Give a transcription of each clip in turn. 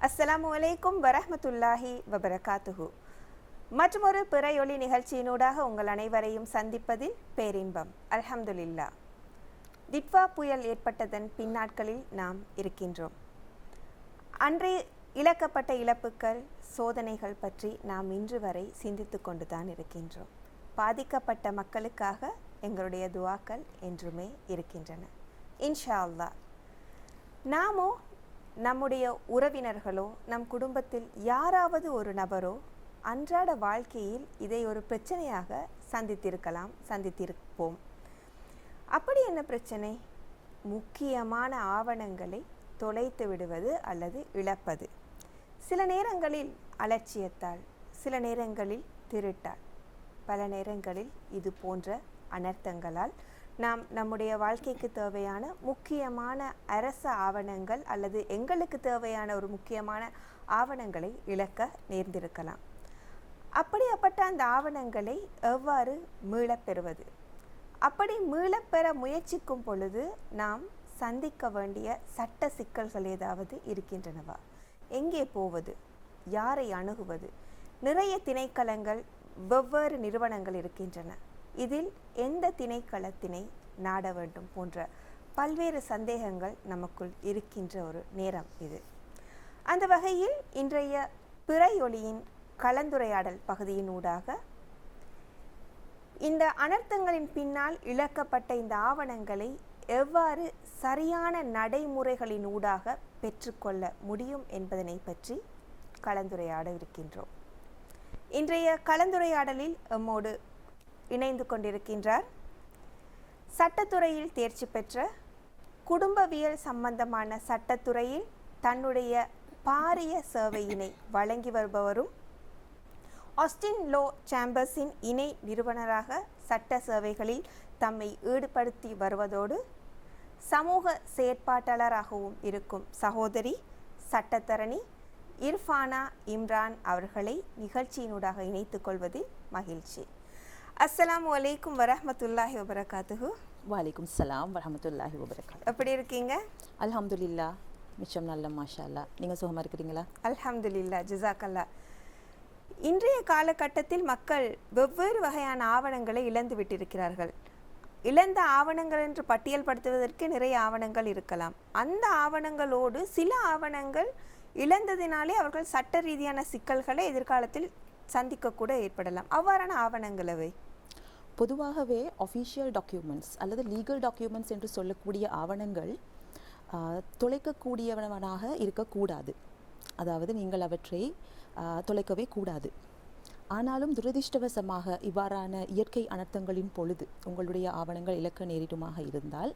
அஸ்ஸலாமு அலைக்கும் வரஹ்மத்துல்லாஹி வபரகாத்துஹு. மற்றொரு பிறையொளி நிகழ்ச்சியினூடாக உங்கள் அனைவரையும் சந்திப்பதில் பேரின்பம். அல்ஹம்துலில்லா. டிட்வா புயல் ஏற்பட்டதன் பின்னாட்களில் நாம் இருக்கின்றோம். அன்றே இழக்கப்பட்ட இழப்புகள், சோதனைகள் பற்றி நாம் இன்று வரை சிந்தித்து கொண்டுதான் இருக்கின்றோம். பாதிக்கப்பட்ட மக்களுக்காக எங்களுடைய துஆக்கள் என்றுமே இருக்கின்றன. இன்ஷா அல்லாஹ். நாமோ நம்முடைய உறவினர்களோ நம் குடும்பத்தில் யாராவது ஒரு நபரோ அன்றாட வாழ்க்கையில் இதை ஒரு பிரச்சனையாக சந்தித்திருப்போம். அப்படி என்ன பிரச்சனை? முக்கியமான ஆவணங்களை தொலைத்து விடுவது அல்லது இழப்பது. சில நேரங்களில் அலட்சியத்தால், சில நேரங்களில் திருட்டால், பல நேரங்களில் இது போன்ற அனர்த்தங்களால் நாம் நம்முடைய வாழ்க்கைக்கு தேவையான முக்கியமான அரச ஆவணங்கள் அல்லது எங்களுக்கு தேவையான ஒரு முக்கியமான ஆவணங்களை இழக்க நேர்ந்திருக்கலாம். அப்படிப்பட்ட அந்த ஆவணங்களை எவ்வாறு மீளப்பெறுவது? அப்படி மீளப்பெற முயற்சிக்கும் பொழுது நாம் சந்திக்க வேண்டிய சட்ட சிக்கல்கள் ஏதாவது இருக்கின்றனவா? எங்கே போவது? யாரை அணுகுவது? நிறைய திணைக்களங்கள், வெவ்வேறு நிறுவனங்கள் இருக்கின்றன. இதில் எந்த திணைக்களத்தினை நாட வேண்டும் போன்ற பல்வேறு சந்தேகங்கள் நமக்குள் இருக்கின்ற ஒரு நேரம் இது. அந்த வகையில் இன்றைய பிறையொளியின் கலந்துரையாடல் பகுதியினூடாக இந்த அனர்த்தங்களின் பின்னால் இழக்கப்பட்ட இந்த ஆவணங்களை எவ்வாறு சரியான நடைமுறைகளினூடாக பெற்றுக்கொள்ள முடியும் என்பதனை பற்றி கலந்துரையாட இருக்கின்றோம். இன்றைய கலந்துரையாடலில் எம்மோடு இணைந்து கொண்டிருக்கின்றார் சட்டத்துறையில் தேர்ச்சி பெற்ற, குடும்பவியல் சம்பந்தமான சட்டத்துறையில் தன்னுடைய பாரிய சேவையினை வழங்கி வருபவரும், ஆஸ்டின் லோ சேம்பர்ஸின் இணை நிறுவனராக சட்ட சேவைகளில் தம்மை ஈடுபடுத்தி வருவதோடு சமூக செயற்பாட்டாளராகவும் இருக்கும் சகோதரி சட்டத்தரணி இர்ஃபானா இம்ரான் அவர்களை நிகழ்ச்சியினூடாக இணைத்துக் கொள்வதில் மகிழ்ச்சி. அஸ்ஸலாமு அலைக்கும் வரஹ்மத்துல்லாஹி வபரகாத்துஹு. வலைக்கும் சலாம் வரஹ்மத்துல்லாஹி வபரகாத்துஹு. எப்படி இருக்கீங்க? அல்ஹம்துலில்லா, மிச்சம் நல்ல மாஷா அல்லாஹ். நீங்கள் சுகமாக இருக்கிறீங்களா? அல்ஹம்துலில்லா, ஜஸாக்கல்லா. இன்றைய காலகட்டத்தில் மக்கள் வெவ்வேறு வகையான ஆவணங்களை இழந்து விட்டிருக்கிறார்கள். இழந்த ஆவணங்கள் என்று பட்டியல்படுத்துவதற்கு நிறைய ஆவணங்கள் இருக்கலாம். அந்த ஆவணங்களோடு சில ஆவணங்கள் இழந்ததினாலே அவர்கள் சட்ட ரீதியான சிக்கல்களை எதிர்காலத்தில் சந்திக்கக்கூட ஏற்படலாம். அவ்வாறான ஆவணங்கள் அவை பொதுவாகவே அஃபீஷியல் டாக்குமெண்ட்ஸ் அல்லது லீகல் டாக்குமெண்ட்ஸ் என்று சொல்லக்கூடிய ஆவணங்கள் தொலைக்கக்கூடியவனாக இருக்கக்கூடாது. அதாவது நீங்கள் அவற்றை தொலைக்கவே கூடாது. ஆனாலும் துரதிர்ஷ்டவசமாக இவ்வாறான இயற்கை அனர்த்தங்களின் பொழுது உங்களுடைய ஆவணங்கள் இழக்க நேரிடுமாக இருந்தால்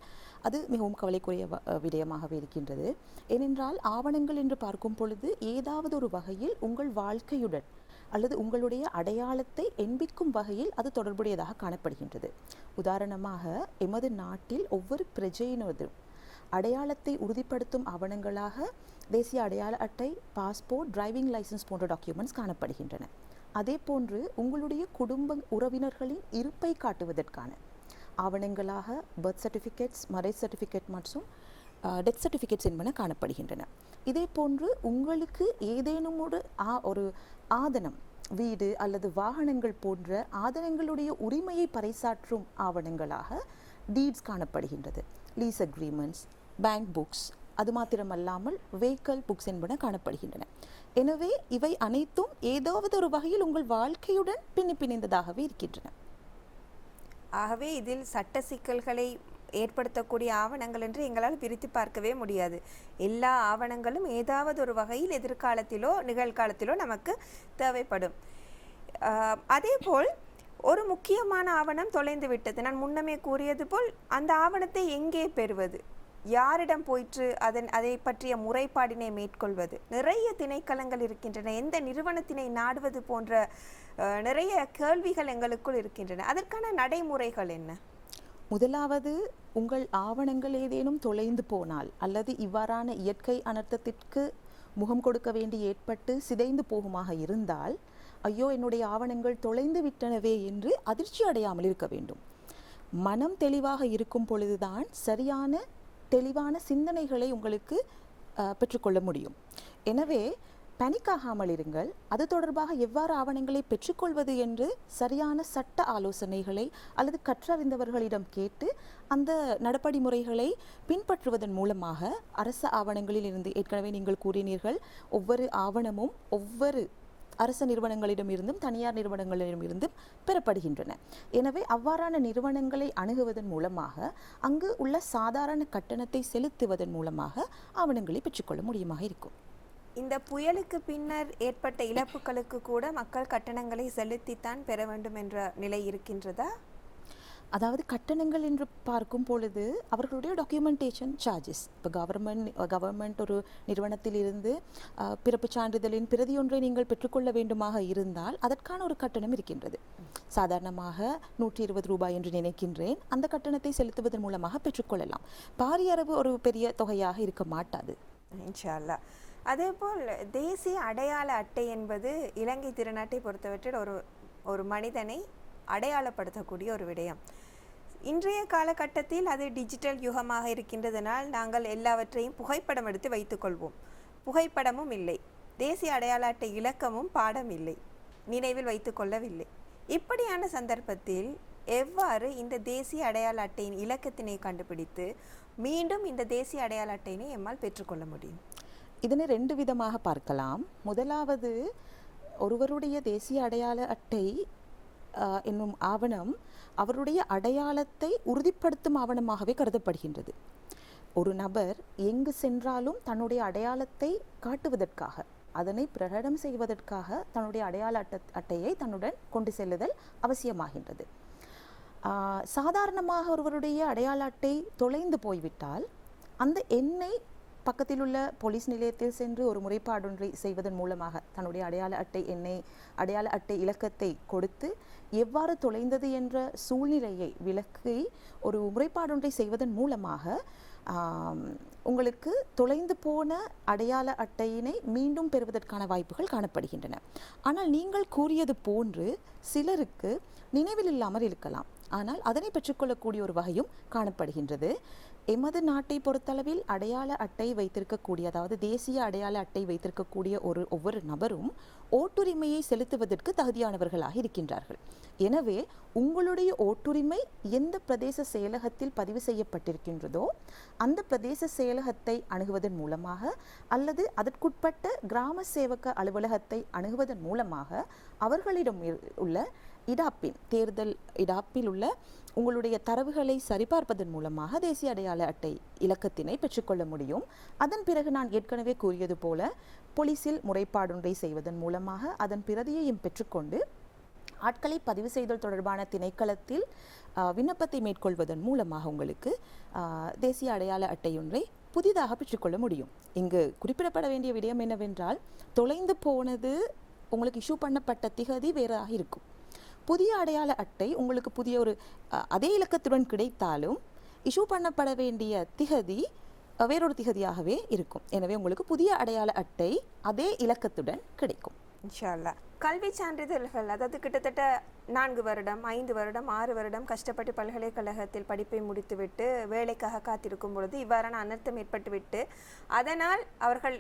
அது மிகவும் கவலைக்குரிய விடயமாகவே இருக்கின்றது. ஏனென்றால் ஆவணங்கள் என்று பார்க்கும் பொழுது ஏதாவது ஒரு வகையில் உங்கள் வாழ்க்கையுடன் அல்லது உங்களுடைய அடையாளத்தை எண்பிக்கும் வகையில் அது தொடர்புடையதாக காணப்படுகின்றது. உதாரணமாக, எமது நாட்டில் ஒவ்வொரு பிரஜையினதும் அடையாளத்தை உறுதிப்படுத்தும் ஆவணங்களாக தேசிய அடையாள அட்டை, பாஸ்போர்ட், டிரைவிங் லைசன்ஸ் போன்ற டாக்குமெண்ட்ஸ் காணப்படுகின்றன. அதே போன்று உங்களுடைய குடும்ப உறவினர்களின் இருப்பை காட்டுவதற்கான ஆவணங்களாக பர்த் சர்டிஃபிகேட்ஸ், மேரேஜ் சர்டிஃபிகேட் மற்றும் டெத் சர்டிஃபிகேட்ஸ் என்பன காணப்படுகின்றன. இதே போன்று உங்களுக்கு ஏதேனும் ஒரு ஆதனம், வீடு அல்லது வாகனங்கள் போன்ற ஆதனங்களுடைய உரிமையை பறைசாற்றும் ஆவணங்களாக டீட்ஸ் காணப்படுகின்றது. லீஸ் அக்ரிமெண்ட்ஸ், பேங்க் புக்ஸ், அது மாத்திரமல்லாமல் வெஹிக்கல் புக்ஸ் என்பன காணப்படுகின்றன. எனவே இவை அனைத்தும் ஏதாவது ஒரு வகையில் உங்கள் வாழ்க்கையுடன் பிணைந்ததாகவே இருக்கின்றன. ஆகவே இதில் சட்ட சிக்கல்களை ஏற்படுத்தக்கூடிய ஆவணங்கள் என்று எங்களால் பிரித்து பார்க்கவே முடியாது. எல்லா ஆவணங்களும் ஏதாவது ஒரு வகையில் எதிர்காலத்திலோ நிகழ்காலத்திலோ நமக்கு தேவைப்படும். அதேபோல் ஒரு முக்கியமான ஆவணம் தொலைந்து விட்டது. நான் முன்னமே கூறியது போல் அந்த ஆவணத்தை எங்கே பெறுவது, யாரிடம் போயிற்று அதை பற்றிய முறைப்பாடினை மேற்கொள்வது, நிறைய திணைக்களங்கள் இருக்கின்றன, எந்த நிறுவனத்தினை நாடுவது போன்ற நிறைய கேள்விகள் எங்களுக்குள் இருக்கின்றன. அதற்கான நடைமுறைகள் என்ன? முதலாவது, உங்கள் ஆவணங்கள் ஏதேனும் தொலைந்து போனால் அல்லது இவ்வாறான இயற்கை அனர்த்தத்திற்கு முகம் கொடுக்க வேண்டி ஏற்பட்டு சிதைந்து போகுமாக இருந்தால், ஐயோ என்னுடைய ஆவணங்கள் தொலைந்து விட்டனவே என்று அதிர்ச்சி அடையாமல் இருக்க வேண்டும். மனம் தெளிவாக இருக்கும் பொழுதுதான் சரியான தெளிவான சிந்தனைகளை உங்களுக்கு பெற்றுக்கொள்ள முடியும். எனவே பனிக்காகாமல் இருங்கள். அது தொடர்பாக எவ்வாறு ஆவணங்களை பெற்றுக்கொள்வது என்று சரியான சட்ட ஆலோசனைகளை அல்லது கற்றறிந்தவர்களிடம் கேட்டு அந்த நடபடிமுறைகளை பின்பற்றுவதன் மூலமாக அரச ஆவணங்களில் இருந்து, ஏற்கனவே நீங்கள் கூறினீர்கள், ஒவ்வொரு ஆவணமும் ஒவ்வொரு அரச நிறுவனங்களிடமிருந்தும் தனியார் நிறுவனங்களிடமிருந்தும் பெறப்படுகின்றன. எனவே அவ்வாறான நிறுவனங்களை அணுகுவதன் மூலமாக அங்கு உள்ள சாதாரண கட்டணத்தை செலுத்துவதன் மூலமாக ஆவணங்களை பெற்றுக்கொள்ள முடியுமாக இருக்கும். இந்த புயலுக்கு பின்னர் ஏற்பட்ட இழப்புகளுக்கு கூட மக்கள் கட்டணங்களை செலுத்தித்தான் பெற வேண்டும் என்ற நிலை இருக்கின்றதா? அதாவது கட்டணங்கள் என்று பார்க்கும் பொழுது அவர்களுடைய டாக்குமெண்டேஷன் சார்ஜஸ், இப்போ கவர்மெண்ட் ஒரு நிறுவனத்தில் இருந்து பிறப்பு சான்றிதழின் பிரதி ஒன்றை நீங்கள் பெற்றுக்கொள்ள வேண்டுமாக இருந்தால் அதற்கான ஒரு கட்டணம் இருக்கின்றது. சாதாரணமாக 120 ரூபாய் என்று நினைக்கின்றேன். அந்த கட்டணத்தை செலுத்துவதன் மூலமாக பெற்றுக்கொள்ளலாம். பாரிய அளவு ஒரு பெரிய தொகையாக இருக்க மாட்டாது. இன்ஷா அல்லாஹ். அதேபோல் தேசிய அடையாள அட்டை என்பது இலங்கை திருநாட்டை பொறுத்தவற்றில் ஒரு மனிதனை அடையாளப்படுத்தக்கூடிய ஒரு விடயம். இன்றைய காலகட்டத்தில் அது டிஜிட்டல் யுகமாக இருக்கின்றதனால் நாங்கள் எல்லாவற்றையும் புகைப்படம் எடுத்து வைத்துக்கொள்வோம். புகைப்படமும் இல்லை, தேசிய அடையாள அட்டை இலக்கமும் பாடம் இல்லை, நினைவில் வைத்துக்கொள்ளவில்லை. இப்படியான சந்தர்ப்பத்தில் எவ்வாறு இந்த தேசிய அடையாள அட்டையின் இலக்கத்தினை கண்டுபிடித்து மீண்டும் இந்த தேசிய அடையாள அட்டையினை எம்மால் பெற்றுக்கொள்ள முடியும்? இதனை 2 விதமாக பார்க்கலாம். முதலாவது, ஒருவருடைய தேசிய அடையாள அட்டை என்னும் ஆவணம் அவருடைய அடையாளத்தை உறுதிப்படுத்தும் ஆவணமாகவே கருதப்படுகின்றது. ஒரு நபர் எங்கு சென்றாலும் தன்னுடைய அடையாளத்தை காட்டுவதற்காக, அதனை பிரகடனம் செய்வதற்காக தன்னுடைய அடையாள அட்டையை தன்னுடன் கொண்டு செல்லுதல் அவசியமாகின்றது. சாதாரணமாக ஒருவருடைய அடையாள அட்டை தொலைந்து போய்விட்டால் அந்த எண்ணை பக்கத்தில் உள்ள போலீஸ் நிலையத்தில் சென்று ஒரு முறைப்பாடொன்றை செய்வதன் மூலமாக தன்னுடைய அடையாள அட்டை இலக்கத்தை கொடுத்து எவ்வாறு தொலைந்தது என்ற சூழ்நிலையை விளக்கி ஒரு முறைப்பாடொன்றை செய்வதன் மூலமாக உங்களுக்கு தொலைந்து போன அடையாள அட்டையினை மீண்டும் பெறுவதற்கான வாய்ப்புகள் காணப்படுகின்றன. ஆனால் நீங்கள் கூறியது போன்று சிலருக்கு நினைவில் இல்லாமல் இருக்கலாம், ஆனால் அதனை பெற்றுக்கொள்ளக்கூடிய ஒரு வகையும் காணப்படுகின்றது. எமது நாட்டை பொறுத்தளவில் அடையாள அட்டை வைத்திருக்கக்கூடிய, அதாவது தேசிய அடையாள அட்டை வைத்திருக்கக்கூடிய ஒவ்வொரு நபரும் ஓட்டுரிமையை செலுத்துவதற்கு தகுதியானவர்களாக இருக்கின்றார்கள். எனவே உங்களுடைய ஓட்டுரிமை எந்த பிரதேச செயலகத்தில் பதிவு செய்யப்பட்டிருக்கின்றதோ அந்த பிரதேச செயலகத்தை அணுகுவதன் மூலமாக அல்லது அதற்குட்பட்ட கிராம சேவக அலுவலகத்தை அணுகுவதன் மூலமாக அவர்களிடம் உள்ள தேர்தல் இடாப்பில் உள்ள உங்களுடைய தரவுகளை சரிபார்ப்பதன் மூலமாக தேசிய அடையாள அட்டை இலக்கத்தினை பெற்றுக்கொள்ள முடியும். அதன் பிறகு நான் ஏற்கனவே கூறியது போல போலீஸில் முறைப்பாடொன்றை செய்வதன் மூலமாக அதன் பிரதியையும் பெற்றுக்கொண்டு ஆட்களை பதிவு செய்தல் தொடர்பான திணைக்களத்தில் விண்ணப்பத்தை மேற்கொள்வதன் மூலமாக உங்களுக்கு தேசிய அடையாள அட்டையொன்றை புதிதாக பெற்றுக்கொள்ள முடியும். இங்கு குறிப்பிடப்பட வேண்டிய விடயம் என்னவென்றால், தொலைந்து போனது உங்களுக்கு இஷ்யூ பண்ணப்பட்ட திகதி வேறாக இருக்கும். புதிய அடையாள அட்டை உங்களுக்கு புதிய ஒரு அதே இலக்கத்துடன் கிடைத்தாலும் இஷ்யூ பண்ணப்பட வேண்டிய திகதி வேறொரு திகதியாகவே இருக்கும். எனவே உங்களுக்கு புதிய அடையாள அட்டை அதே இலக்கத்துடன் கிடைக்கும் இன்ஷா அல்லாஹ். கல்வி சான்றிதழ்கள், அதாவது கிட்டத்தட்ட 4 வருடம் 5 வருடம் 6 வருடம் கஷ்டப்பட்டு பல்கலைக்கழகத்தில் படிப்பை முடித்துவிட்டு வேலைக்காக காத்திருக்கும் பொழுது இவ்வாறான அனர்த்தம் ஏற்பட்டுவிட்டு அதனால் அவர்கள்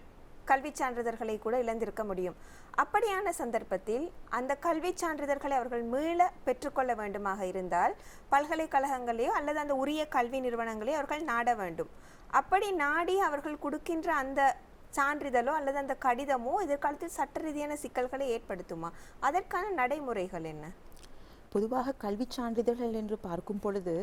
கல்வி சான்றிதழ்களை கூட இழந்திருக்க முடியும். அப்படியான சந்தர்ப்பத்தில் அந்த கல்வி சான்றிதழ்களை அவர்கள் மீள பெற்றுக்கொள்ள வேண்டுமாக இருந்தால் பல்கலைக்கழகங்களையோ அல்லது அந்த உரிய கல்வி நிறுவனங்களையோ அவர்கள் நாட வேண்டும். அப்படி நாடி அவர்கள் கொடுக்கின்ற அந்த சான்றிதழோ அல்லது அந்த கடிதமோ எதிர்காலத்தில் சட்ட ரீதியான சிக்கல்களை ஏற்படுத்துமா? அதற்கான நடைமுறைகள் என்ன? பொதுவாக கல்வி சான்றிதழ்கள் என்று பார்க்கும் பொழுது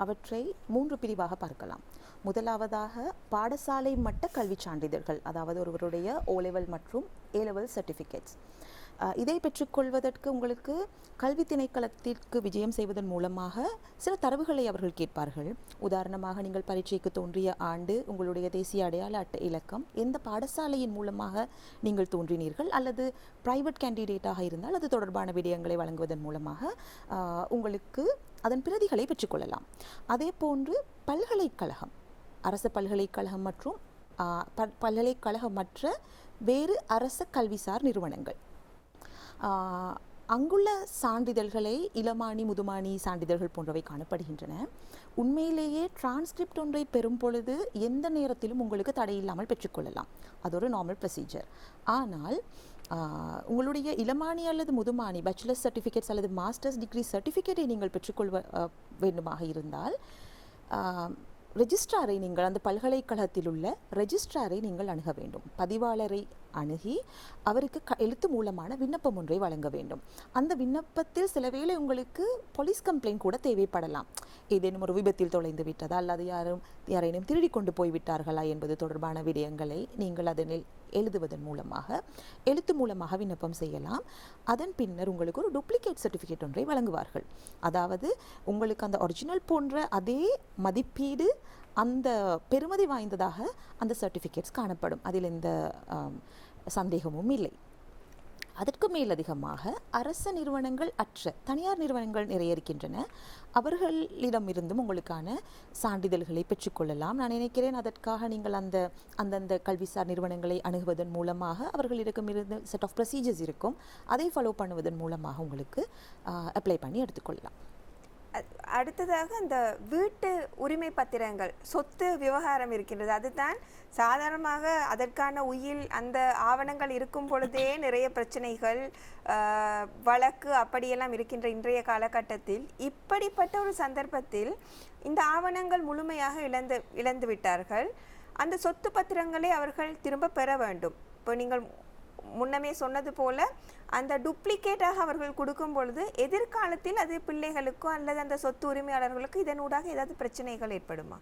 அவற்றை 3 பிரிவாக பார்க்கலாம். முதலாவதாக பாடசாலை மட்ட கல்வி சான்றிதழ்கள், அதாவது ஒருவருடைய O-level மற்றும் A-level சர்டிஃபிகேட்ஸ். இதை பெற்றுக்கொள்வதற்கு உங்களுக்கு கல்வி திணைக்களத்திற்கு விஜயம் செய்வதன் மூலமாக சில தரவுகளை அவர்கள் கேட்பார்கள். உதாரணமாக, நீங்கள் பரீட்சைக்கு தோன்றிய ஆண்டு, உங்களுடைய தேசிய அடையாள அட்டை இலக்கம், எந்த பாடசாலையின் மூலமாக நீங்கள் தோன்றினீர்கள், அல்லது பிரைவேட் கேண்டிடேட்டாக இருந்தால் அது தொடர்பான விடயங்களை வழங்குவதன் மூலமாக உங்களுக்கு அதன் பிரதிகளை பெற்றுக்கொள்ளலாம். அதே போன்று பல்கலைக்கழகம், அரசு பல்கலைக்கழகம் மற்றும் பல்கலைக்கழகமற்ற வேறு அரச கல்விசார் நிறுவனங்கள், அங்குள்ள சான்றிதழ்களை இளமானி முதுமானி சான்றிதழ்கள் போன்றவை காணப்படுகின்றன. உண்மையிலேயே டிரான்ஸ்கிரிப்ட் ஒன்றை பெறும் பொழுது எந்த நேரத்திலும் உங்களுக்கு தடையில்லாமல் பெற்றுக்கொள்ளலாம். அது ஒரு நார்மல் ப்ரொசீஜர். ஆனால் உங்களுடைய இளமானி அல்லது முதுமானி பேச்சுலர்ஸ் சர்டிஃபிகேட்ஸ் அல்லது மாஸ்டர்ஸ் டிகிரி சர்டிஃபிகேட்டை நீங்கள் பெற்றுக்கொள்வ வேண்டுமாக இருந்தால் ரெஜிஸ்ட்ராரை நீங்கள் அந்த பல்கலைக்கழகத்தில் உள்ள ரெஜிஸ்ட்ராரை நீங்கள் அணுக வேண்டும். பதிவாளரை அணுகி அவருக்கு எழுத்து மூலமான விண்ணப்பம் ஒன்றை வழங்க வேண்டும். அந்த விண்ணப்பத்தில் சில வேளை உங்களுக்கு போலீஸ் கம்ப்ளைண்ட் கூட தேவைப்படலாம். ஏதேனும் ஒரு விபத்தில் தொலைந்து விட்டதா அல்லது யாரேனும் திருடி கொண்டு போய்விட்டார்களா என்பது தொடர்பான விடயங்களை நீங்கள் அதனில் எழுதுவதன் மூலமாக எழுத்து மூலமாக விண்ணப்பம் செய்யலாம். அதன் பின்னர் உங்களுக்கு ஒரு டூப்ளிகேட் சர்டிஃபிகேட் ஒன்றை வழங்குவார்கள். அதாவது உங்களுக்கு அந்த ஒரிஜினல் போன்ற அதே மதிப்பீடு அந்த பெறுமதி வாய்ந்ததாக அந்த சர்டிஃபிகேட்ஸ் காணப்படும். அதில் எந்த சந்தேகமும் இல்லை. அதற்கு மேலதிகமாக அரச நிறுவனங்கள் அற்ற தனியார் நிறுவனங்கள் நிறைய இருக்கின்றன. அவர்களிடமிருந்தும் உங்களுக்கான சான்றிதழ்களை பெற்றுக்கொள்ளலாம். நான் நினைக்கிறேன் அதற்காக நீங்கள் அந்தந்த கல்விசார் நிறுவனங்களை அணுகுவதன் மூலமாக அவர்களிடமிருந்து செட் ஆஃப் ப்ரொசீஜர்ஸ் இருக்கும். அதை ஃபாலோ பண்ணுவதன் மூலமாக உங்களுக்கு அப்ளை பண்ணி எடுத்துக்கொள்ளலாம். அடுத்ததாக இந்த வீட்டு உரிமை பத்திரங்கள் சொத்து விவகாரம் இருக்கின்றது. அதுதான் சாதாரணமாக அதற்கான உயில் அந்த ஆவணங்கள் இருக்கும் பொழுதே நிறைய பிரச்சனைகள் வழக்கு அப்படியெல்லாம் இருக்கின்ற இன்றைய காலகட்டத்தில் இப்படிப்பட்ட ஒரு சந்தர்ப்பத்தில் இந்த ஆவணங்கள் முழுமையாக இழந்து விட்டார்கள். அந்த சொத்து பத்திரங்களை அவர்கள் திரும்ப பெற வேண்டும். இப்போ நீங்கள் முன்னமே சொன்னது போல அந்த டூப்ளிகேட்டாக அவர்கள் கொடுக்கும் பொழுது எதிர்காலத்தில் அது பிள்ளைகளுக்கோ அல்லது அந்த சொத்து உரிமையாளர்களுக்கு இதனூடாக ஏதாவது பிரச்சனைகள் ஏற்படுமா?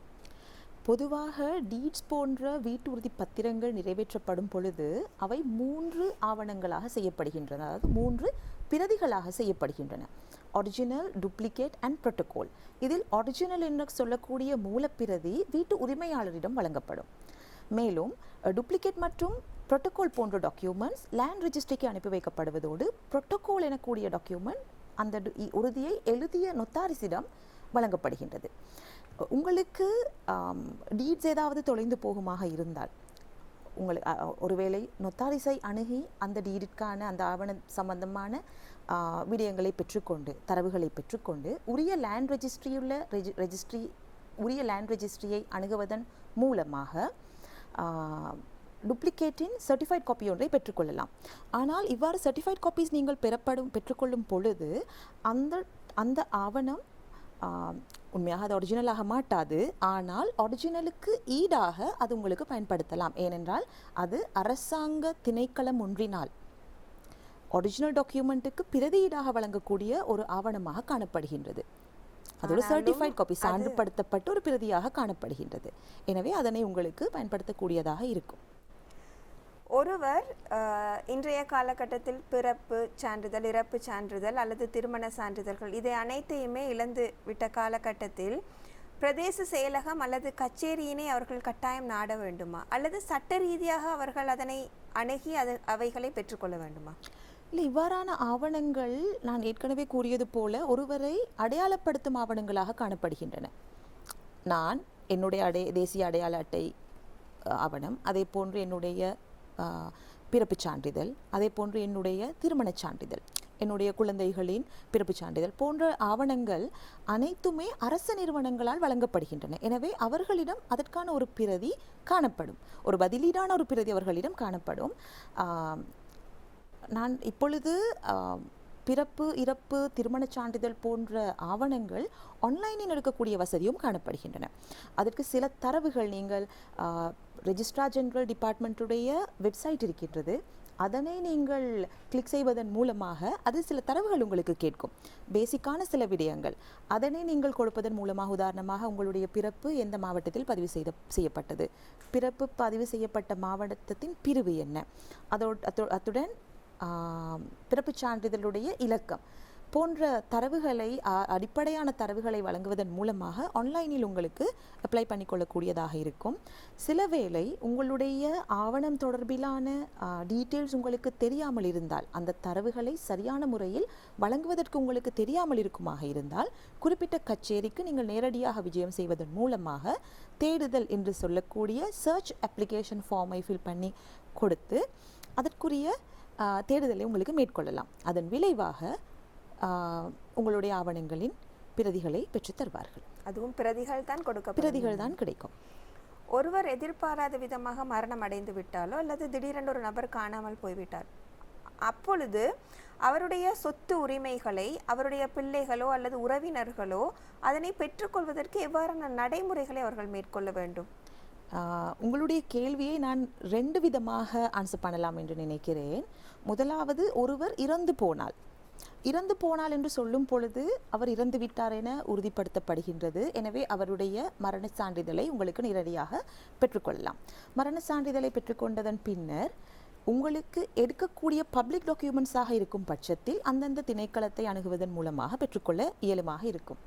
பொதுவாக டீட்ஸ் போன்ற வீட்டு உறுதி பத்திரங்கள் நிறைவேற்றப்படும் பொழுது அவை 3 ஆவணங்களாக செய்யப்படுகின்றன. அதாவது 3 பிரதிகளாக செய்யப்படுகின்றன. Original, duplicate and protocol. இதில் ஒரிஜினல் என்று சொல்லக்கூடிய மூலப்பிரதி வீட்டு உரிமையாளரிடம் வழங்கப்படும். மேலும் டூப்ளிகேட் மற்றும் புரோட்டோகால் போன்ற டாக்குமெண்ட்ஸ் லேண்ட் ரெஜிஸ்ட்ரிக்கு அனுப்பி வைக்கப்படுவதோடு புரோட்டோகால் எனக்கூடிய டாக்குமெண்ட் அந்த உறுதியை எழுதிய நொத்தாரிசிடம் வழங்கப்படுகின்றது. உங்களுக்கு டீட்ஸ் ஏதாவது தொலைந்து போகுமாக இருந்தால் ஒருவேளை நொத்தாரிசை அணுகி அந்த டீடிற்கான அந்த ஆவண சம்பந்தமான விடயங்களை பெற்றுக்கொண்டு தரவுகளை பெற்றுக்கொண்டு உரிய லேண்ட் ரெஜிஸ்ட்ரியை அணுகுவதன் மூலமாக டூப்ளிகேட்டின் சர்டிஃபைட் காப்பி ஒன்றை பெற்றுக்கொள்ளலாம். ஆனால் இவ்வாறு சர்டிஃபைட் காப்பீஸ் நீங்கள் பெற்றுக்கொள்ளும் பொழுது அந்த ஆவணம் உண்மையாக அது ஒரிஜினலாக மாட்டாது. ஆனால் ஒரிஜினலுக்கு ஈடாக அது உங்களுக்கு பயன்படுத்தலாம். ஏனென்றால் அது அரசாங்க திணைக்களம் ஒன்றினால் ஒரிஜினல் டாக்குமெண்ட்டுக்கு பிரதியீடாக வழங்கக்கூடிய ஒரு ஆவணமாக காணப்படுகின்றது. அது ஒரு சர்டிஃபைட் காப்பி சான்றுபடுத்தப்பட்ட ஒரு பிரதியாக காணப்படுகின்றது. எனவே அதனை உங்களுக்கு பயன்படுத்தக்கூடியதாக இருக்கும். ஒருவர் இன்றைய காலகட்டத்தில் பிறப்பு சான்றிதழ், இறப்பு சான்றிதழ் அல்லது திருமண சான்றிதழ்கள் இதை அனைத்தையுமே இழந்து விட்ட காலகட்டத்தில் பிரதேச செயலகம் அல்லது கச்சேரியினை அவர்கள் கட்டாயம் நாட வேண்டுமா அல்லது சட்ட ரீதியாக அவர்கள் அதனை அணுகி அவைகளை பெற்றுக்கொள்ள வேண்டுமா? இல்லை, இவ்வாறான ஆவணங்கள் நான் ஏற்கனவே கூறியது போல ஒருவரை அடையாளப்படுத்தும் ஆவணங்களாக காணப்படுகின்றன. நான் என்னுடைய தேசிய அடையாள அட்டை ஆவணம், அதே போன்று என்னுடைய பிறப்புச் சான்றிதழ், அதே போன்று என்னுடைய திருமணச் சான்றிதழ், என்னுடைய குழந்தைகளின் பிறப்புச் சான்றிதழ் போன்ற ஆவணங்கள் அனைத்துமே அரச நிறுவனங்களால் வழங்கப்படுகின்றன. எனவே அவர்களிடம் அதற்கான ஒரு பிரதி காணப்படும், ஒரு பதிலீடான ஒரு பிரதி அவர்களிடம் காணப்படும். நான் இப்பொழுது பிறப்பு, இறப்பு, திருமணச் சான்றிதழ் போன்ற ஆவணங்கள் ஆன்லைனில் எடுக்கக்கூடிய வசதியும் காணப்படுகின்றன. அதற்கு சில தரவுகள் நீங்கள் ரெஜிஸ்ட்ரார் ஜெனரல் டிபார்ட்மெண்ட்டுடைய வெப்சைட் இருக்கின்றது, அதனை நீங்கள் கிளிக் செய்வதன் மூலமாக அது சில தரவுகள் உங்களுக்கு கேட்கும், பேசிக்கான சில விடயங்கள். அதனை நீங்கள் கொடுப்பதன் மூலமாக உதாரணமாக உங்களுடைய பிறப்பு எந்த மாவட்டத்தில் பதிவு செய்யப்பட்டது, பிறப்பு பதிவு செய்யப்பட்ட மாவட்டத்தின் பிரிவு என்ன, அத்துடன் பிறப்புச் சான்றிதழுடைய இலக்கம் போன்ற தரவுகளை அடிப்படையான தரவுகளை வழங்குவதன் மூலமாக ஆன்லைனில் உங்களுக்கு அப்ளை பண்ணிக்கொள்ளக்கூடியதாக இருக்கும். சில வேளை உங்களுடைய ஆவணம் தொடர்பிலான டீட்டெயில்ஸ் உங்களுக்கு தெரியாமல் இருந்தால், அந்த தரவுகளை சரியான முறையில் வழங்குவதற்கு உங்களுக்கு தெரியாமல் இருக்குமாக இருந்தால், குறிப்பிட்ட கச்சேரிக்கு நீங்கள் நேரடியாக விஜயம் செய்வதன் மூலமாக தேடுதல் என்று சொல்லக்கூடிய சர்ச் அப்ளிகேஷன் ஃபார்மை ஃபில் பண்ணி கொடுத்து அதற்குரிய தேடுதலை உங்களுக்கு மேற்கொள்ளலாம். அதன் விளைவாக உங்களுடைய ஆவணங்களின் பிரதிகளை பெற்றுத் தருவார்கள். அதுவும் பிரதிகள் தான் பிரதிகள் தான் கிடைக்கும். ஒருவர் எதிர்பாராத விதமாக மரணம் அடைந்து விட்டாலோ அல்லது திடீரென்று ஒரு நபர் காணாமல் போய்விட்டார், அப்பொழுது அவருடைய சொத்து உரிமைகளை அவருடைய பிள்ளைகளோ அல்லது உறவினர்களோ அதனை பெற்றுக்கொள்வதற்கு எவ்வாறான நடைமுறைகளை அவர்கள் மேற்கொள்ள வேண்டும்? உங்களுடைய கேள்வியை நான் 2 விதமாக ஆன்சர் பண்ணலாம் என்று நினைக்கிறேன். முதலாவது, ஒருவர் இறந்து போனால் என்று சொல்லும் பொழுது அவர் இறந்து விட்டார் என உறுதிப்படுத்தப்படுகின்றது. எனவே அவருடைய மரண சான்றிதழை உங்களுக்கு நேரடியாக பெற்றுக்கொள்ளலாம். மரண சான்றிதழை பெற்றுக்கொண்டதன் பின்னர் உங்களுக்கு எடுக்கக்கூடிய பப்ளிக் டாக்குமெண்ட்ஸாக இருக்கும் பட்சத்தில் அந்தந்த திணைக்களத்தை அணுகுவதன் மூலமாக பெற்றுக்கொள்ள இயலுமாக இருக்கும்.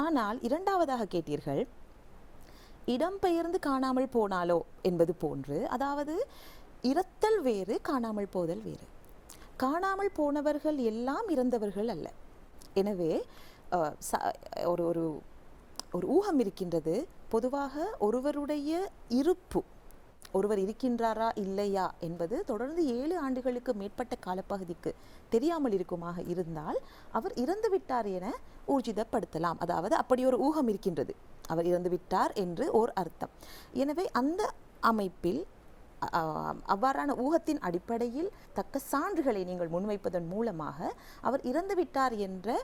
ஆனால் இரண்டாவதாக கேட்டீர்கள், இடம்பெயர்ந்து காணாமல் போனாலோ என்பது போன்று. அதாவது இறத்தல் வேறு, காணாமல் போதல் வேறு. காணாமல் போனவர்கள் எல்லாம் இறந்தவர்கள் அல்ல. எனவே ஒரு ஒரு ஒரு ஊகம் இருக்கின்றது. பொதுவாக ஒருவருடைய இருப்பு, ஒருவர் இருக்கின்றாரா இல்லையா என்பது தொடர்ந்து 7 ஆண்டுகளுக்கு மேற்பட்ட காலப்பகுதிக்கு தெரியாமல் இருக்குமாக இருந்தால் அவர் இறந்து விட்டார் என ஊர்ஜிதப்படுத்தலாம். அதாவது அப்படி ஒரு ஊகம் இருக்கின்றது, அவர் இறந்து விட்டார் என்று ஓர் அர்த்தம். எனவே அந்த அமைப்பில் அவ்வாறான ஊகத்தின் அடிப்படையில் தக்க சான்றுகளை நீங்கள் முன்வைப்பதன் மூலமாக அவர் இறந்து விட்டார் என்ற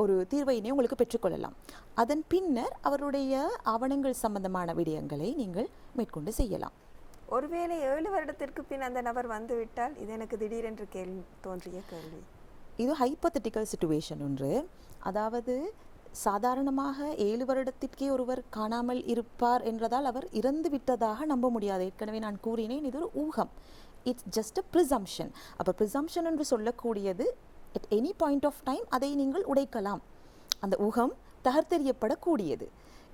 ஒரு தீர்வையினை உங்களுக்கு பெற்றுக்கொள்ளலாம். அதன் பின்னர் அவருடைய ஆவணங்கள் சம்பந்தமான விடயங்களை நீங்கள் மேற்கொண்டு செய்யலாம். ஒருவேளை 7 வருடத்திற்கு பின் அந்த நபர் வந்துவிட்டால், இது எனக்கு திடீரென்று தோன்றிய கேள்வி. இது ஹைப்போதெட்டிக்கல் சிச்சுவேஷன் ஒன்று. அதாவது சாதாரணமாக 7 வருடத்திற்கே ஒருவர் காணாமல் இருப்பார் என்றதால் அவர் இறந்து விட்டதாக நம்ப முடியாது. ஏற்கனவே நான் கூறினேன், இது ஒரு ஊகம். It's just a presumption. அப்போ ப்ரிசம்ஷன் என்று சொல்லக்கூடியது at any point of time அதை நீங்கள் உடைக்கலாம். அந்த ஊகம் தகர்த்தெறியப்படக்கூடியது.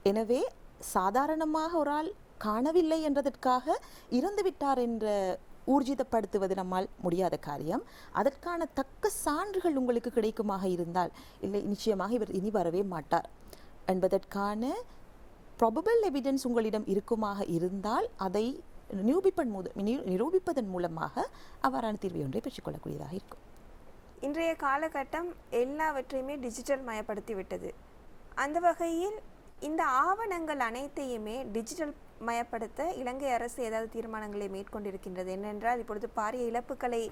எனவே சாதாரணமாக ஒரு ஆள் காணவில்லை என்றதற்காக இறந்து விட்டார் என்ற ஊர்ஜிதப்படுத்துவது நம்மால் முடியாத காரியம். அதற்கான தக்க சான்றுகள் உங்களுக்கு கிடைக்குமாக இருந்தால், இல்லை நிச்சயமாக இவர் இனி வரவே மாட்டார் என்பதற்கான ப்ராபபிள் எவிடன்ஸ் உங்களிடம் இருக்குமாக இருந்தால் அதை நிரூபிப்பதன் மூலமாக அவ்வாறான தீர்வை ஒன்றை பெற்றுக்கொள்ளக்கூடியதாக இருக்கும். இன்றைய காலகட்டம் எல்லாவற்றையுமே டிஜிட்டல் மயப்படுத்தி விட்டது. அந்த வகையில் இந்த ஆவணங்கள் அனைத்தையுமே டிஜிட்டல் மயப்படுத்த இலங்கை அரசு ஏதாவது தீர்மானங்களை மேற்கொண்டிருக்கின்றது? என்னென்றால் இப்பொழுது பாரிய இழப்புகளை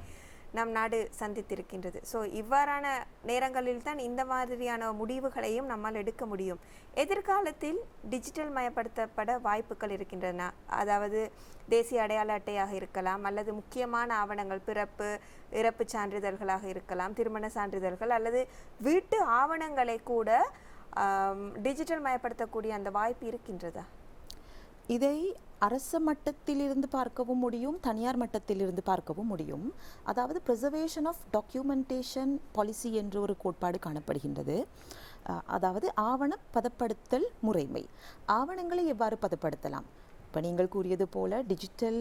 நம் நாடு சந்தித்திருக்கின்றது. ஸோ இவ்வாறான நேரங்களில் தான் இந்த மாதிரியான முடிவுகளையும் நம்மால் எடுக்க முடியும். எதிர்காலத்தில் டிஜிட்டல் மயப்படுத்தப்பட வாய்ப்புகள் இருக்கின்றன. அதாவது தேசிய அடையாள அட்டையாக இருக்கலாம், அல்லது முக்கியமான ஆவணங்கள், பிறப்பு இறப்பு சான்றிதழ்களாக இருக்கலாம், திருமண சான்றிதழ்கள், அல்லது வீட்டு ஆவணங்களை கூட டிஜிட்டல் மயப்படுத்தக்கூடிய அந்த வாய்ப்பு இருக்கின்றதா? இதை அரச மட்டத்திலிருந்து பார்க்கவும் முடியும், தனியார் மட்டத்திலிருந்து பார்க்கவும் முடியும். அதாவது ப்ரிசர்வேஷன் ஆஃப் டாக்குமெண்டேஷன் பாலிசி என்ற ஒரு கோட்பாடு காணப்படுகின்றது. அதாவது ஆவண பதப்படுத்தல் முறைமை. ஆவணங்களை எவ்வாறு பதப்படுத்தலாம்? இப்போ நீங்கள் கூறியது போல டிஜிட்டல்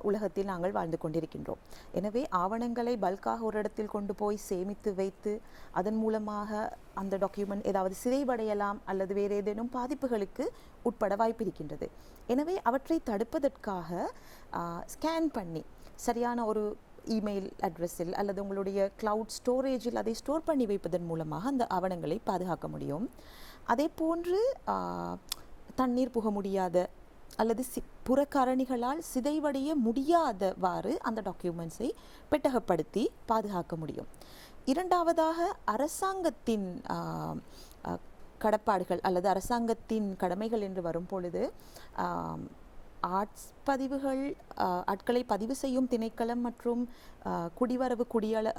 உலகத்தில் நாங்கள் வாழ்ந்து கொண்டிருக்கின்றோம். எனவே ஆவணங்களை பல்காக ஒரு இடத்தில் கொண்டு போய் சேமித்து வைத்து அதன் மூலமாக அந்த டாக்குமெண்ட் ஏதாவது சிதைவடையலாம் அல்லது வேறு ஏதேனும் பாதிப்புகளுக்கு உட்பட வாய்ப்பு இருக்கின்றது. எனவே அவற்றை தடுப்பதற்காக ஸ்கேன் பண்ணி சரியான ஒரு இமெயில் அட்ரஸில் அல்லது உங்களுடைய கிளவுட் ஸ்டோரேஜில் அதை ஸ்டோர் பண்ணி வைப்பதன் மூலமாக அந்த ஆவணங்களை பாதுகாக்க முடியும். அதே போன்று தண்ணீர் புக முடியாத அல்லது புறக்காரணிகளால் சிதைவடைய முடியாதவாறு அந்த டாக்குமெண்ட்ஸை பெட்டகப்படுத்தி பாதுகாக்க முடியும். இரண்டாவதாக அரசாங்கத்தின் கடப்பாடுகள் அல்லது அரசாங்கத்தின் கடமைகள் என்று வரும் பொழுது ஆர்ட்ஸ் பதிவுகள், ஆட்களை பதிவு செய்யும் திணைக்களம் மற்றும் குடிவரவு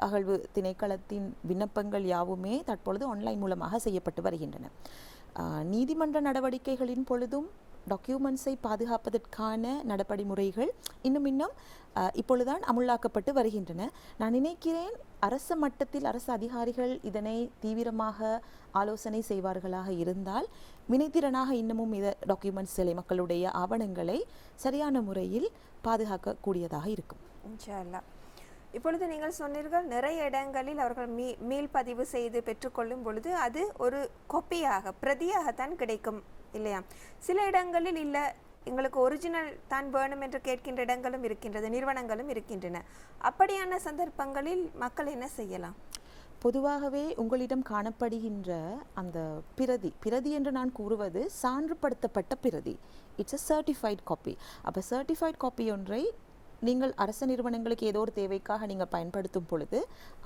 அகழ்வு திணைக்களத்தின் விண்ணப்பங்கள் யாவுமே தற்பொழுது ஆன்லைன் மூலமாக செய்யப்பட்டு வருகின்றன. நீதிமன்ற நடவடிக்கைகளின் பொழுதும் டாக்குமெண்ட்ஸை பாதுகாப்பதற்கான நடவடிமுறைகள் இன்னும் இப்பொழுதுதான் அமுலாக்கப்பட்டு வருகின்றன. நான் நினைக்கிறேன் அரச மட்டத்தில் அரசு அதிகாரிகள் இதனை தீவிரமாக ஆலோசனை செய்வார்களாக இருந்தால் வினைத்திறனாக இன்னமும் டாக்குமெண்ட்ஸ்களை, மக்களுடைய ஆவணங்களை சரியான முறையில் பாதுகாக்கக்கூடியதாக இருக்கும். இன்ஷா அல்லாஹ். இப்பொழுது நீங்கள் சொன்னீர்கள் நிறைய இடங்களில் அவர்கள் மீள் பதிவு செய்து பெற்றுக்கொள்ளும் பொழுது அது ஒரு கொப்பியாக பிரதியாகத்தான் கிடைக்கும் இல்லையா? சில இடங்களில் இல்லை, எங்களுக்கு ஒரிஜினல் தான் வேணும் என்று கேட்கின்ற இடங்களும் இருக்கின்றது, நிறுவனங்களும் இருக்கின்றன. அப்படியான சந்தர்ப்பங்களில் மக்கள் என்ன செய்யலாம்? பொதுவாகவே உங்களிடம் காணப்படுகின்ற அந்த பிரதி என்று நான் கூறுவது சான்றுபடுத்தப்பட்ட பிரதி. It's a certified copy. அப்போ சர்டிஃபைட் காப்பி ஒன்றை நீங்கள் அரசு நிறுவனங்களுக்கு ஏதோ ஒரு தேவைக்காக நீங்கள் பயன்படுத்தும் பொழுது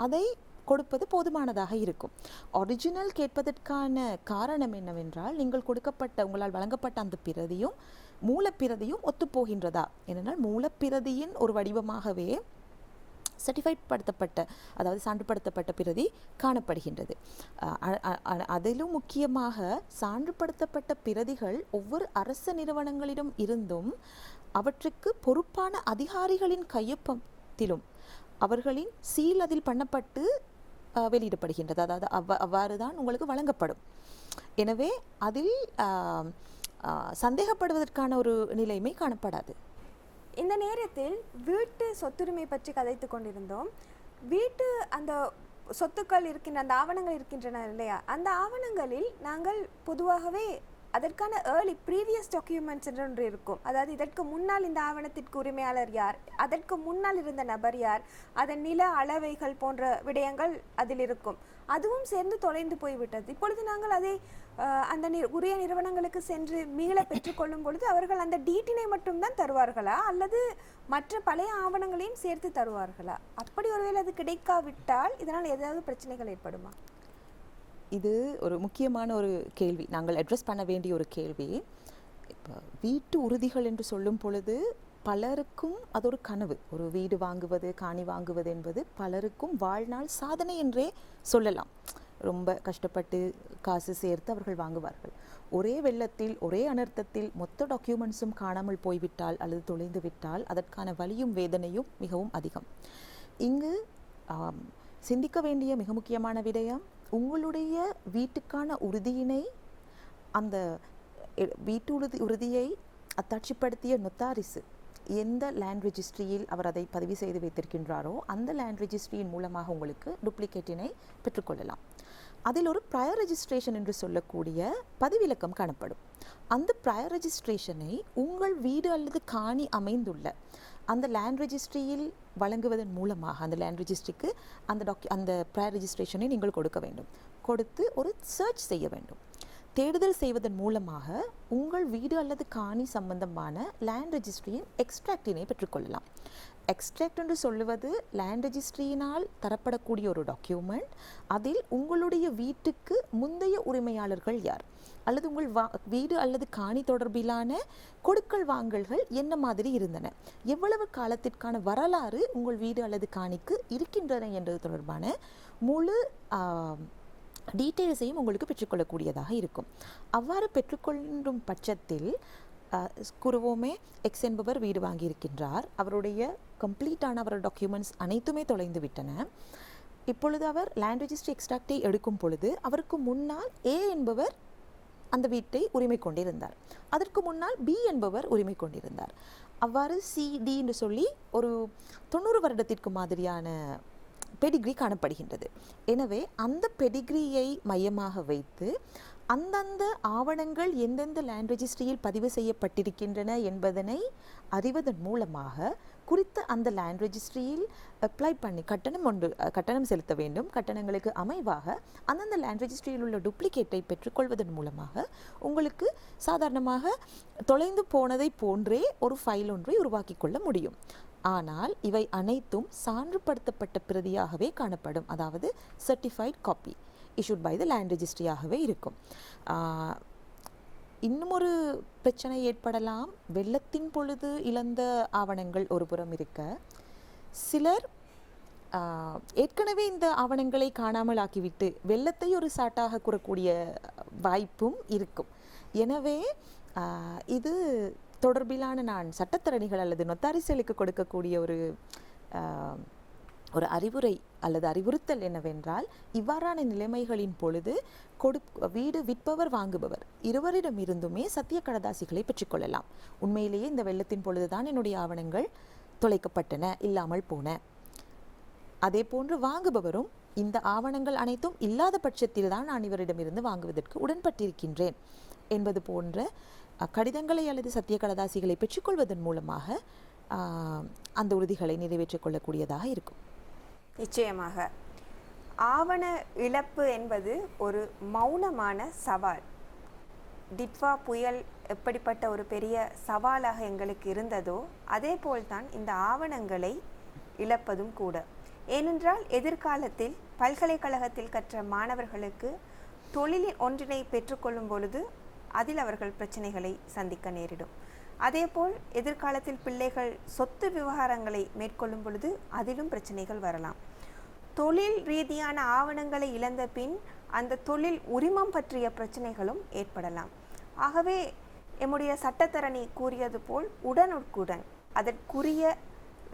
அதை கொடுப்பது போதுமானதாக இருக்கும். ஒரிஜினல் கேட்பதற்கான காரணம் என்னவென்றால், நீங்கள் கொடுக்கப்பட்ட உங்களால் வழங்கப்பட்ட அந்த பிரதியும் மூலப்பிரதியும் ஒத்துப்போகின்றதா. ஏனென்றால் மூலப்பிரதியின் ஒரு வடிவமாகவே சர்டிஃபைட் படுத்தப்பட்ட, அதாவது சான்றுபடுத்தப்பட்ட பிரதி காணப்படுகின்றது. அதிலும் முக்கியமாக சான்றுபடுத்தப்பட்ட பிரதிகள் ஒவ்வொரு அரசு நிறுவனங்களிடம் இருந்தும் அவற்றுக்கு பொறுப்பான அதிகாரிகளின் கையொப்பத்திலும் அவர்களின் சீல் அதில் பண்ணப்பட்டு வெளியிடப்படுகின்றது. அதாவது அவ்வாறு தான் உங்களுக்கு வழங்கப்படும். எனவே அதில் சந்தேகப்படுவதற்கான ஒரு நிலைமை காணப்படாது. இந்த நேரத்தில் வீட்டு சொத்துரிமை பற்றி கதைத்து கொண்டிருந்தோம். வீட்டு அந்த சொத்துக்கள் இருக்கின்ற அந்த ஆவணங்கள் இருக்கின்றன இல்லையா, அந்த ஆவணங்களில் நாங்கள் பொதுவாகவே அதற்கான ஏர்லி ப்ரீவியஸ் டாக்குமெண்ட்ஸ் என்று ஒன்று இருக்கும். அதாவது இதற்கு முன்னால் இந்த ஆவணத்திற்கு உரிமையாளர் யார், அதற்கு முன்னால் இருந்த நபர் யார், அதன் நில அளவைகள் போன்ற விடயங்கள் அதில் இருக்கும். அதுவும் சேர்ந்து தொலைந்து போய்விட்டது. இப்பொழுது நாங்கள் அதை அந்த உரிய நிறுவனங்களுக்கு சென்று மீள பெற்றுக்கொள்ளும் பொழுது அவர்கள் அந்த டீட்டினை மட்டும்தான் தருவார்களா, அல்லது மற்ற பழைய ஆவணங்களையும் சேர்த்து தருவார்களா? அப்படி ஒருவேளை அது கிடைக்காவிட்டால் இதனால் ஏதாவது பிரச்சனைகள் ஏற்படுமா? இது ஒரு முக்கியமான ஒரு கேள்வி, நாங்கள் அட்ரஸ் பண்ண வேண்டிய ஒரு கேள்வி. இப்போ வீட்டு உறுதிகள் என்று சொல்லும் பொழுது பலருக்கும் அது ஒரு கனவு. ஒரு வீடு வாங்குவது, காணி வாங்குவது என்பது பலருக்கும் வாழ்நாள் சாதனை என்றே சொல்லலாம். ரொம்ப கஷ்டப்பட்டு காசு சேர்த்து அவர்கள் வாங்குவார்கள். ஒரே வெள்ளத்தில், ஒரே அனர்த்தத்தில் மொத்த டாக்குமெண்ட்ஸும் காணாமல் போய்விட்டால் அல்லது தொலைந்து விட்டால் அதற்கான வலியும் வேதனையும் மிகவும் அதிகம். இங்கு சிந்திக்க வேண்டிய மிக முக்கியமான விடயம், உங்களுடைய வீட்டுக்கான உறுதியினை, அந்த வீட்டு உறுதியை அத்தாட்சிப்படுத்திய நொத்தாரிசு எந்த லேண்ட் ரெஜிஸ்ட்ரியில் அவர் அதை பதிவு செய்து வைத்திருக்கின்றாரோ அந்த லேண்ட் ரெஜிஸ்ட்ரியின் மூலமாக உங்களுக்கு டூப்ளிகேட்டினை பெற்றுக்கொள்ளலாம். அதில் ஒரு ப்ரையர் ரெஜிஸ்ட்ரேஷன் என்று சொல்லக்கூடிய பதிவிலக்கம் காணப்படும். அந்த ப்ரையர் ரெஜிஸ்ட்ரேஷனை உங்கள் வீடு அல்லது காணி அமைந்துள்ள அந்த லேண்ட் ரெஜிஸ்ட்ரியில் வழங்குவதன் மூலமாக அந்த லேண்ட் ரெஜிஸ்ட்ரிக்கு அந்த ப்ரையர் ரெஜிஸ்ட்ரேஷனை நீங்கள் கொடுக்க வேண்டும். கொடுத்து ஒரு சர்ச் செய்ய வேண்டும். தேடுதல் செய்வதன் மூலமாக உங்கள் வீடு அல்லது காணி சம்பந்தமான லேண்ட் ரெஜிஸ்ட்ரியின் எக்ஸ்ட்ராக்டினை பெற்றுக்கொள்ளலாம். எக்ஸ்ட்ராக்ட் என்று சொல்லுவது லேண்ட் ரெஜிஸ்ட்ரியினால் தரப்படக்கூடிய ஒரு டாக்குமெண்ட். அதில் உங்களுடைய வீட்டுக்கு முந்தைய உரிமையாளர்கள் யார், அல்லது உங்கள் வீடு அல்லது காணி தொடர்பிலான கொடுக்கல் வாங்கல்கள் என்ன மாதிரி இருந்தன, எவ்வளவு காலத்திற்கான வரலாறு உங்கள் வீடு அல்லது காணிக்கு இருக்கின்றன என்பது தொடர்பான முழு டீட்டெயில்ஸையும் உங்களுக்கு பெற்றுக்கொள்ளக்கூடியதாக இருக்கும். அவ்வாறு பெற்றுக்கொள்ளும் பட்சத்தில் கூறுவோமே, எக்ஸ் என்பவர் வீடு வாங்கியிருக்கின்றார், அவருடைய கம்ப்ளீட்டான அவரோட டாக்குமெண்ட்ஸ் அனைத்துமே தொலைந்து விட்டன. இப்பொழுது அவர் லேண்ட் ரெஜிஸ்ட்ரி எக்ஸ்ட்ராக்டை எடுக்கும் பொழுது அவருக்கு முன்னால் ஏ என்பவர் அந்த வீட்டை உரிமை கொண்டிருந்தார், அதற்கு முன்னால் பி என்பவர் உரிமை கொண்டிருந்தார். அவ்வாறு சிடி என்று சொல்லி ஒரு 90 வருடத்திற்கு மாதிரியான பெடிகிரி காணப்படுகின்றது. எனவே அந்த பெடிகிரியை மையமாக வைத்து அந்தந்த ஆவணங்கள் எந்தெந்த லேண்ட் ரெஜிஸ்ட்ரியில் பதிவு செய்யப்பட்டிருக்கின்றன என்பதனை அறிவதன் மூலமாக குறித்த அந்த லேண்ட் ரெஜிஸ்ட்ரியில் அப்ளை பண்ணி கட்டணம் செலுத்த வேண்டும். கட்டணங்களுக்கு அமைவாக அந்தந்த லேண்ட் ரெஜிஸ்ட்ரியில் உள்ள டூப்ளிகேட்டை பெற்றுக்கொள்வதன் மூலமாக உங்களுக்கு சாதாரணமாக தொலைந்து போனதை போன்றே ஒரு ஃபைல் ஒன்றை உருவாக்கி கொள்ள முடியும். ஆனால் இவை அனைத்தும் சான்றுபடுத்தப்பட்ட பிரதியாகவே காணப்படும். அதாவது certified copy issued by the land registryயாகவே இருக்கும். இன்னும் ஒரு பிரச்சனை ஏற்படலாம். வெள்ளத்தின் பொழுது இழந்த ஆவணங்கள் ஒரு புறம் இருக்க, சிலர் ஏற்கனவே இந்த ஆவணங்களை காணாமல் ஆக்கிவிட்டு வெள்ளத்தை ஒரு சாட்டாக கூறக்கூடிய வாய்ப்பும் இருக்கும். எனவே இது தொடர்பிலான நான் சட்டத்தரணிகள் அல்லது நொத்தாரிசலுக்கு கொடுக்கக்கூடிய ஒரு அறிவுரை அல்லது அறிவுறுத்தல் என்னவென்றால், இவ்வாறான நிலைமைகளின் பொழுது வீடு விற்பவர் வாங்குபவர் இருவரிடம் இருந்துமே சத்திய கடதாசிகளை பெற்றுக்கொள்ளலாம். உண்மையிலேயே இந்த வெள்ளத்தின் பொழுதுதான் என்னுடைய ஆவணங்கள் தொலைக்கப்பட்டன, இல்லாமல் போன. அதே போன்று வாங்குபவரும் இந்த ஆவணங்கள் அனைத்தும் இல்லாத பட்சத்தில் தான் நான் இவரிடமிருந்து வாங்குவதற்கு உடன்பட்டிருக்கின்றேன் என்பது போன்ற கடிதங்களை அல்லது சத்திய கடதாசிகளை பெற்றுக்கொள்வதன் மூலமாக அந்த உறுதிகளை நிறைவேற்றிக் கொள்ளக்கூடியதாக இருக்கும். நிச்சயமாக ஆவண இழப்பு என்பது ஒரு மௌனமான சவால். டிட்வா புயல் எப்படிப்பட்ட ஒரு பெரிய சவாலாக எங்களுக்கு இருந்ததோ அதே போல்தான் இந்த ஆவணங்களை இழப்பதும் கூட. ஏனென்றால் எதிர்காலத்தில் பல்கலைக்கழகத்தில் கற்ற மாணவர்களுக்கு தொழிலில் ஒன்றினை பெற்றுக்கொள்ளும் பொழுது அதில் அவர்கள் பிரச்சனைகளை சந்திக்க நேரிடும். அதேபோல் எதிர்காலத்தில் பிள்ளைகள் சொத்து விவகாரங்களை மேற்கொள்ளும் பொழுது அதிலும் பிரச்சனைகள் வரலாம். தொழில் ரீதியான ஆவணங்களை இழந்த பின் அந்த தொழில் உரிமம் பற்றிய பிரச்சனைகளும் ஏற்படலாம். ஆகவே எம்முடைய சட்டத்தரணி கூறியது போல் உடனுக்குடன் அதற்குரிய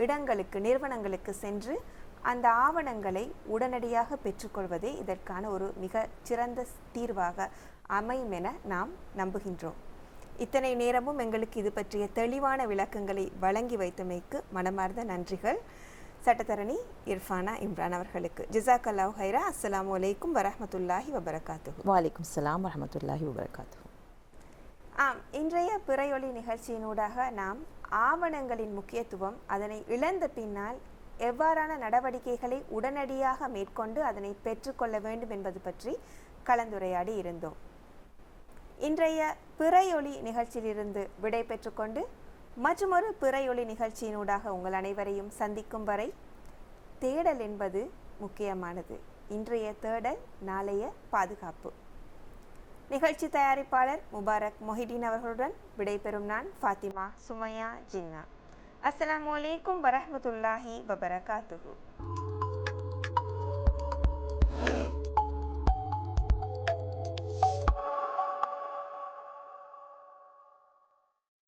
இடங்களுக்கு நிறுவனங்களுக்கு சென்று அந்த ஆவணங்களை உடனடியாக பெற்றுக்கொள்வதே இதற்கான ஒரு மிக சிறந்த தீர்வாக அமையும் என நாம் நம்புகின்றோம். இத்தனை நேரமும் எங்களுக்கு இது பற்றிய தெளிவான விளக்கங்களை வழங்கி வைத்தமைக்கு மனமார்ந்த நன்றிகள் சட்டத்தரணி இர்ஃபானா இம்ரான் அவர்களுக்கு. ஜிசாக்கல்லாஹு ஹைரா. அஸ்ஸலாமு அலைக்கும் வரஹ்மத்துல்லாஹி வபரகாத்துஹு. வலைக்கும் ஸலாம் வரஹ்மத்துல்லாஹி வபரகாத்துஹு. இன்றைய பிறையொலி நிகழ்ச்சியினூடாக நாம் ஆவணங்களின் முக்கியத்துவம், அதனை இழந்த பின்னால் எவ்வாறான நடவடிக்கைகளை உடனடியாக மேற்கொண்டு அதனை பெற்றுக்கொள்ள வேண்டும் என்பது பற்றி கலந்துரையாடி இருந்தோம். இன்றைய பிறையொலி நிகழ்ச்சியிலிருந்து விடை பெற்றுக்கொண்டு மற்றொரு பிறையொலி நிகழ்ச்சியினூடாக உங்கள் அனைவரையும் சந்திக்கும் வரை தேடல் என்பது முக்கியமானது. இன்றைய தேடல் நாளைய பாதுகாப்பு. நிகழ்ச்சி தயாரிப்பாளர் முபாரக் மொஹிதீன் அவர்களுடன் விடைபெறும் நான் ஃபாத்திமா சுமையா ஜின்னா. அஸ்ஸலாமு அலைக்கும் வரஹ்மத்துல்லாஹி வபரகாத்துஹு.